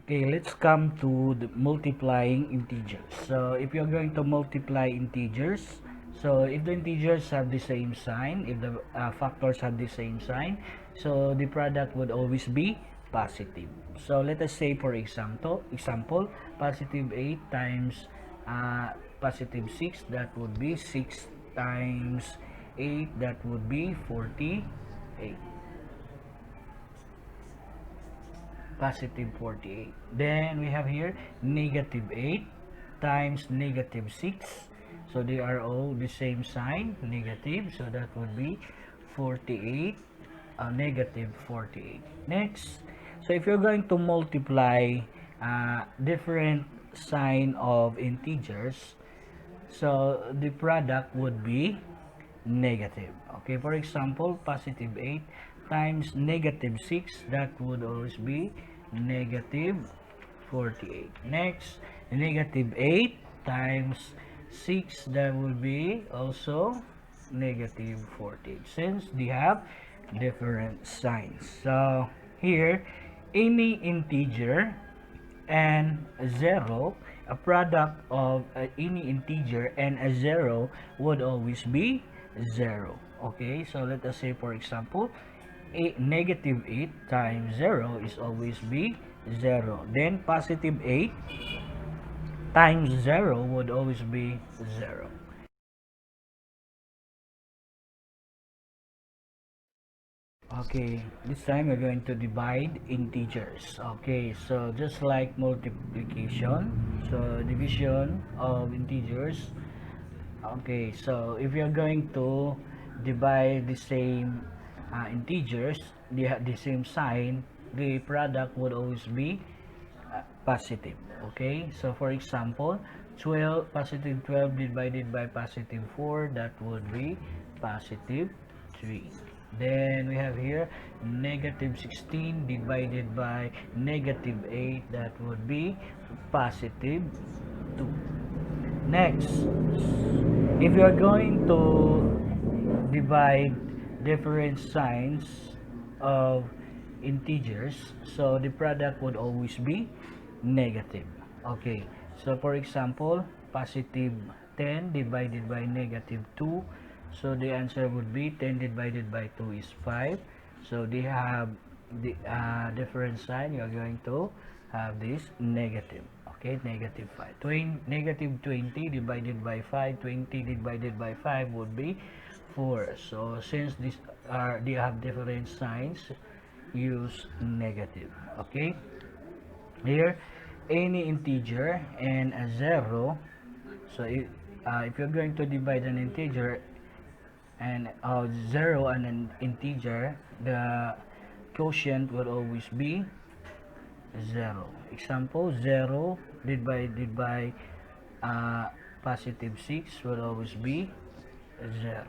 Okay, let's come to the multiplying integers. So if you're going to multiply integers, so if the integers have the same sign, if the factors have the same sign, so the product would always be positive. So let us say, for example, positive 8 times positive 6, that would be 6 times 8, that would be 48. Positive 48. Then we have here negative 8 times negative 6. So they are all the same sign, negative. So that would be 48, negative 48. Next, so if you're going to multiply different sign of integers, so the product would be negative. Okay, for example, positive 8 times negative 6, that would always be negative 48. Next, negative 8 times 6, that will be also negative 48, since they have different signs. So here, any integer and a 0, a product of any integer and a 0 would always be 0. Okay, so let us say, for example, negative 8 times 0 is always be 0. Then positive 8 times 0 would always be 0. Okay, this time we're going to divide integers. Okay, so just like multiplication, so division of integers. Okay, so if you're going to divide the same integers, the same sign, the product would always be positive. Okay, so for example, 12, positive 12 divided by positive 4, that would be positive 3. Then we have here negative 16 divided by negative 8, that would be positive 2. Next, if you are going to divide different signs of integers, so the product would always be negative. Okay, so for example, positive 10 divided by negative 2, so the answer would be 10 divided by 2 is 5. So they have the different sign. You are going to have this negative. Okay, negative 5. Negative 20 divided by 5, 20 divided by 5 would be 4. So since these are, they have different signs, use negative. Okay, here any integer and a 0. So if you're going to divide an integer and 0 and an integer, the quotient will always be 0. Example, 0 divided by positive 6 will always be 0.